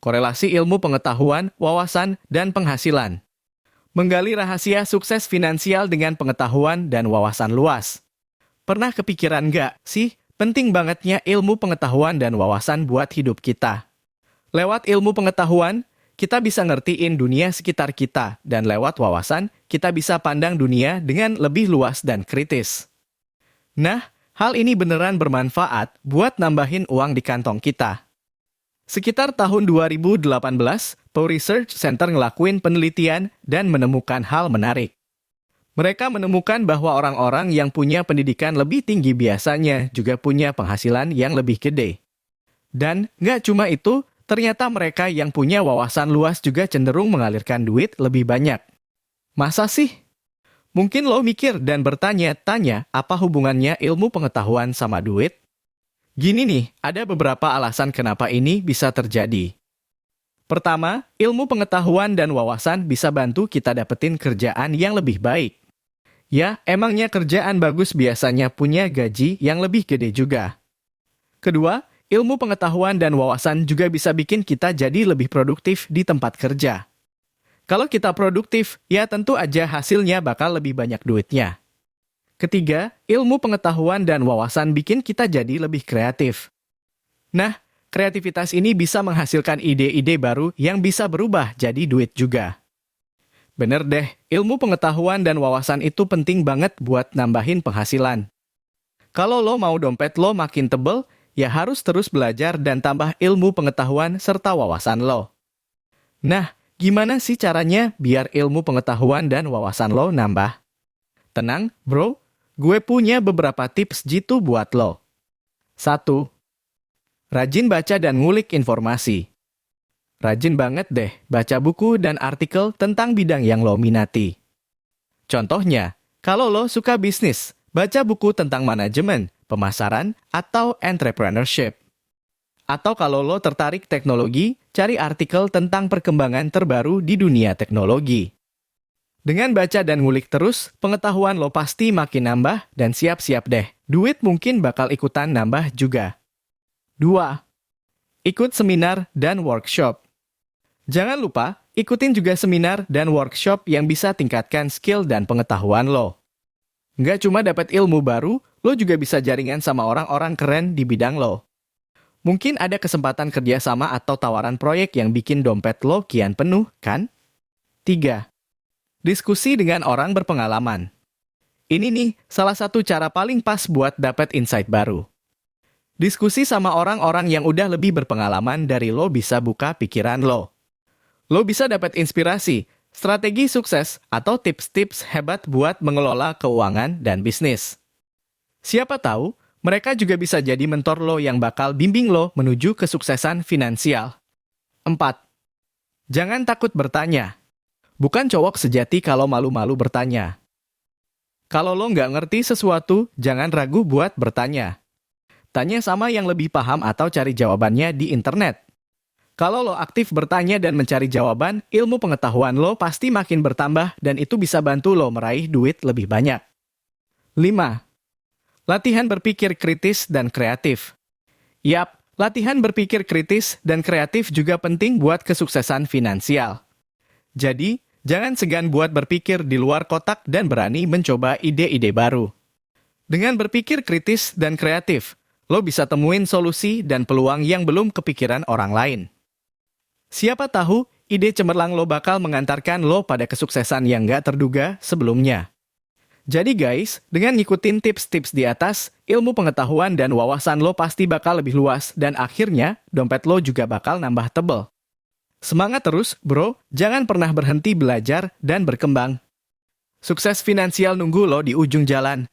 korelasi ilmu pengetahuan, wawasan, dan penghasilan. Menggali rahasia sukses finansial dengan pengetahuan dan wawasan luas. Pernah kepikiran nggak sih, penting bangetnya ilmu pengetahuan dan wawasan buat hidup kita? Lewat ilmu pengetahuan, kita bisa ngertiin dunia sekitar kita, dan lewat wawasan, kita bisa pandang dunia dengan lebih luas dan kritis. Nah, hal ini beneran bermanfaat buat nambahin uang di kantong kita. Sekitar tahun 2018, Pew Research Center ngelakuin penelitian dan menemukan hal menarik. Mereka menemukan bahwa orang-orang yang punya pendidikan lebih tinggi biasanya juga punya penghasilan yang lebih gede. Dan nggak cuma itu, ternyata mereka yang punya wawasan luas juga cenderung mengalirkan duit lebih banyak. Masa sih? Mungkin lo mikir dan bertanya-tanya apa hubungannya ilmu pengetahuan sama duit? Gini nih, ada beberapa alasan kenapa ini bisa terjadi. Pertama, ilmu pengetahuan dan wawasan bisa bantu kita dapetin kerjaan yang lebih baik. Ya, emangnya kerjaan bagus biasanya punya gaji yang lebih gede juga. Kedua, ilmu pengetahuan dan wawasan juga bisa bikin kita jadi lebih produktif di tempat kerja. Kalau kita produktif, ya tentu aja hasilnya bakal lebih banyak duitnya. Ketiga, ilmu pengetahuan dan wawasan bikin kita jadi lebih kreatif. Nah, kreativitas ini bisa menghasilkan ide-ide baru yang bisa berubah jadi duit juga. Bener deh, ilmu pengetahuan dan wawasan itu penting banget buat nambahin penghasilan. Kalau lo mau dompet lo makin tebel, ya harus terus belajar dan tambah ilmu pengetahuan serta wawasan lo. Nah, gimana sih caranya biar ilmu pengetahuan dan wawasan lo nambah? Tenang, bro. Gue punya beberapa tips jitu buat lo. 1. Rajin baca dan ngulik informasi. Rajin banget deh baca buku dan artikel tentang bidang yang lo minati. Contohnya, kalau lo suka bisnis, baca buku tentang manajemen, pemasaran, atau entrepreneurship. Atau kalau lo tertarik teknologi, cari artikel tentang perkembangan terbaru di dunia teknologi. Dengan baca dan ngulik terus, pengetahuan lo pasti makin nambah dan siap-siap deh, duit mungkin bakal ikutan nambah juga. 2. Ikut seminar dan workshop. Jangan lupa, ikutin juga seminar dan workshop yang bisa tingkatkan skill dan pengetahuan lo. Nggak cuma dapat ilmu baru, lo juga bisa jaringan sama orang-orang keren di bidang lo. Mungkin ada kesempatan kerjasama atau tawaran proyek yang bikin dompet lo kian penuh, kan? 3. Diskusi dengan orang berpengalaman. Ini nih, salah satu cara paling pas buat dapat insight baru. Diskusi sama orang-orang yang udah lebih berpengalaman dari lo bisa buka pikiran lo. Lo bisa dapat inspirasi, strategi sukses, atau tips-tips hebat buat mengelola keuangan dan bisnis. Siapa tahu, mereka juga bisa jadi mentor lo yang bakal bimbing lo menuju kesuksesan finansial. 4. Jangan takut bertanya. Bukan cowok sejati kalau malu-malu bertanya. Kalau lo nggak ngerti sesuatu, jangan ragu buat bertanya. Tanya sama yang lebih paham atau cari jawabannya di internet. Kalau lo aktif bertanya dan mencari jawaban, ilmu pengetahuan lo pasti makin bertambah dan itu bisa bantu lo meraih duit lebih banyak. 5. Latihan berpikir kritis dan kreatif. Yap, latihan berpikir kritis dan kreatif juga penting buat kesuksesan finansial. Jadi, jangan segan buat berpikir di luar kotak dan berani mencoba ide-ide baru. Dengan berpikir kritis dan kreatif, lo bisa temuin solusi dan peluang yang belum kepikiran orang lain. Siapa tahu, ide cemerlang lo bakal mengantarkan lo pada kesuksesan yang nggak terduga sebelumnya. Jadi guys, dengan ngikutin tips-tips di atas, ilmu pengetahuan dan wawasan lo pasti bakal lebih luas dan akhirnya, dompet lo juga bakal nambah tebel. Semangat terus, bro. Jangan pernah berhenti belajar dan berkembang. Sukses finansial nunggu lo di ujung jalan.